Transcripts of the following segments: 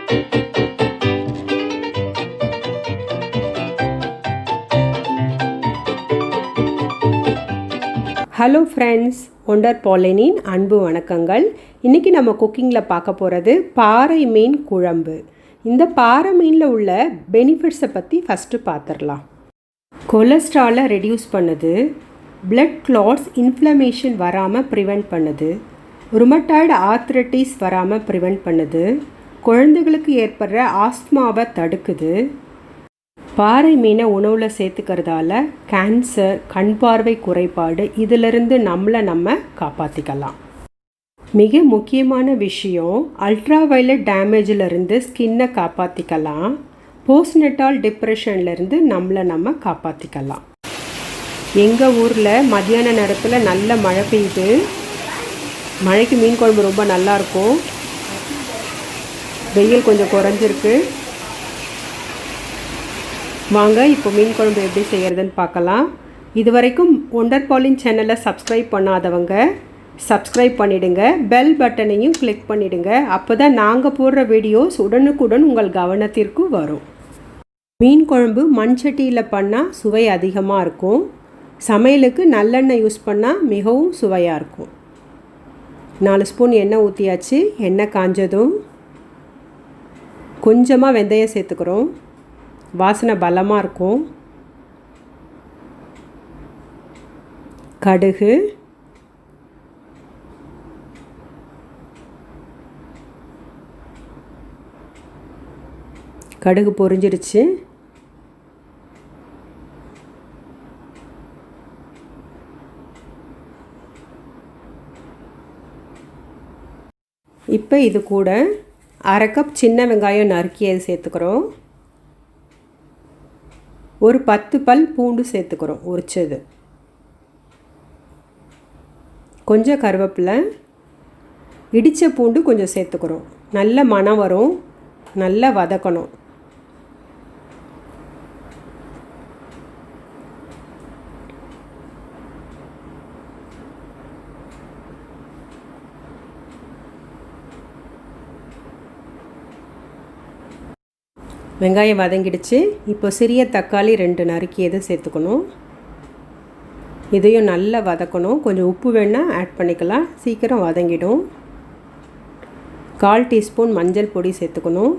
Hello friends, wonder பாலினின் அன்பு வணக்கங்கள். இன்றைக்கி நம்ம குக்கிங்கில் பார்க்க போகிறது பாறை மீன் குழம்பு. இந்த பாறை மீனில் உள்ள பெனிஃபிட்ஸை பற்றி ஃபஸ்ட்டு பார்த்துடலாம். கொலஸ்ட்ராலை ரெடியூஸ் பண்ணுது, பிளட் கிளாட்ஸ் இன்ஃப்ளமேஷன் வராமல் ப்ரிவெண்ட் பண்ணுது, ருமட்டாய்டு ஆர்த்ரைட்டிஸ் வராமல் ப்ரிவெண்ட் பண்ணுது, குழந்தைகளுக்கு ஏற்படுற ஆஸ்துமாவை தடுக்குது. பாறை மீனை உணவில் சேர்த்துக்கிறதால கேன்சர், கண் பார்வை குறைபாடு இதிலிருந்து நம்ம காப்பாற்றிக்கலாம். மிக முக்கியமான விஷயம், அல்ட்ரா வயலட் டேமேஜிலிருந்து ஸ்கின்னை காப்பாற்றிக்கலாம். போஸ்ட்நெட்டால் டிப்ரெஷன்லேருந்து நம்ம காப்பாற்றிக்கலாம். எங்கள் ஊரில் மத்தியான நேரத்தில் நல்ல மழை பெய்யுது. மழைக்கு மீன் குழம்பு ரொம்ப நல்லாயிருக்கும். வெயில் கொஞ்சம் குறைஞ்சிருக்கு. வாங்க இப்போ மீன் குழம்பு எப்படி செய்கிறதுன்னு பார்க்கலாம். இது வரைக்கும் ஒண்டர் பாலின் சேனலை சப்ஸ்கிரைப் பண்ணாதவங்க சப்ஸ்கிரைப் பண்ணிவிடுங்க. பெல் பட்டனையும் கிளிக் பண்ணிவிடுங்க. அப்போ தான் நாங்கள் போடுற வீடியோஸ் உடனுக்குடன் உங்கள் கவனத்திற்கு வரும். மீன் குழம்பு மண் சட்டியில் பண்ணால் சுவை அதிகமாக இருக்கும். சமையலுக்கு நல்லெண்ணெய் யூஸ் பண்ணால் மிகவும் சுவையாக இருக்கும். 4 ஸ்பூன் எண்ணெய் ஊற்றியாச்சு. எண்ணெய் காஞ்சதும் கொஞ்சமாக வெந்தயம் சேர்த்துக்கிறோம். வாசனை பலமாக இருக்கும். கடுகு, கடுகு பொரிஞ்சிருச்சு. இப்போ இது கூட 1/2 கப் சின்ன வெங்காயம் நறுக்கியது சேர்த்துக்கிறோம். ஒரு 10 பல் பூண்டு சேர்த்துக்கிறோம் உரிச்சது. கொஞ்சம் கருவேப்பிலை, இடித்த பூண்டு கொஞ்சம் சேர்த்துக்கிறோம். நல்ல மணம் வரும். நல்லா வதக்கணும். வெங்காயம் வதங்கிடுச்சு. இப்போ சிறிய தக்காளி 2 நறுக்கியதை சேர்த்துக்கணும். இதையும் நல்லா வதக்கணும். கொஞ்சம் உப்பு வேணால் ஆட் பண்ணிக்கலாம், சீக்கிரம் வதங்கிடும். 1/4 டீஸ்பூன் மஞ்சள் பொடி சேர்த்துக்கணும்.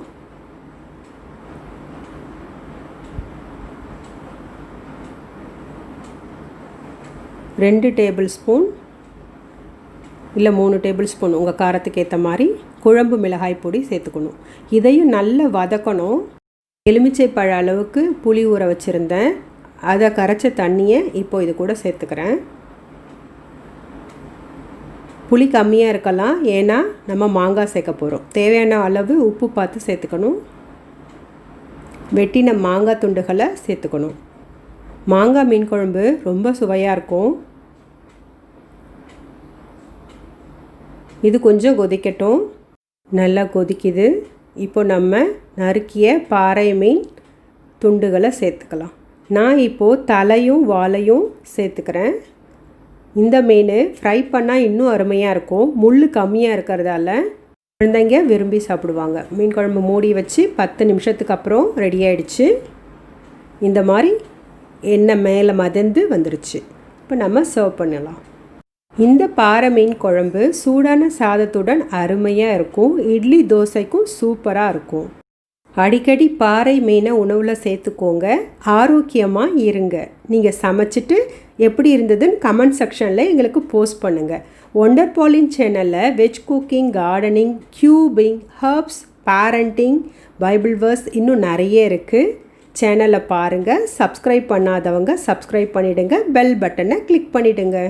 ரெண்டு டேபிள் ஸ்பூன் இல்லை 3 டேபிள் ஸ்பூன் உங்கள் காரத்துக்கு ஏற்ற மாதிரி குழம்பு மிளகாய் பொடி சேர்த்துக்கணும். இதையும் நல்லா வதக்கணும். எலுமிச்சை பழ அளவுக்கு புளி ஊற வச்சுருந்தேன். அதை கரைச்ச தண்ணியை இப்போ இது கூட சேர்த்துக்கிறேன். புளி கம்மியாக இருக்கலாம், ஏன்னா நம்ம மாங்காய் சேர்க்க போகிறோம். தேவையான அளவு உப்பு பார்த்து சேர்த்துக்கணும். வெட்டின மாங்காய் துண்டுகளை சேர்த்துக்கணும். மாங்காய் மீன் குழம்பு ரொம்ப சுவையாக இருக்கும். இது கொஞ்சம் கொதிக்கட்டும். நல்லா கொதிக்குது. இப்போ நம்ம நறுக்கிய பாறை மீன் துண்டுகளை சேர்த்துக்கலாம். நான் இப்போது தலையும் வாலையும் சேர்த்துக்கிறேன். இந்த மீன் ஃப்ரை பண்ணால் இன்னும் அருமையாக இருக்கும். முள் கம்மியாக இருக்கிறதால குழந்தைங்க விரும்பி சாப்பிடுவாங்க. மீன் குழம்பு மூடி வச்சு 10 நிமிஷத்துக்கு அப்புறம் ரெடி ஆகிடுச்சு. இந்த மாதிரி எண்ணெய் மேலே மதந்து வந்துருச்சு. இப்போ நம்ம சர்வ் பண்ணலாம். இந்த பாறை மீன் குழம்பு சூடான சாதத்துடன் அருமையாக இருக்கும். இட்லி தோசைக்கும் சூப்பராக இருக்கும். அடிக்கடி பாறை மீனை உணவில் சேர்த்துக்கோங்க. ஆரோக்கியமாக இருங்க. நீங்கள் சமைச்சிட்டு எப்படி இருந்ததுன்னு கமெண்ட் செக்ஷனில் எங்களுக்கு போஸ்ட் பண்ணுங்கள். ஒண்டர் பாலின் சேனலில் veg cooking, gardening, cubing, herbs, parenting, bible verse இன்னும் நிறைய இருக்குது. சேனலை பாருங்கள். சப்ஸ்கிரைப் பண்ணாதவங்க சப்ஸ்கிரைப் பண்ணிவிடுங்க. பெல் பட்டனை கிளிக் பண்ணிவிடுங்க.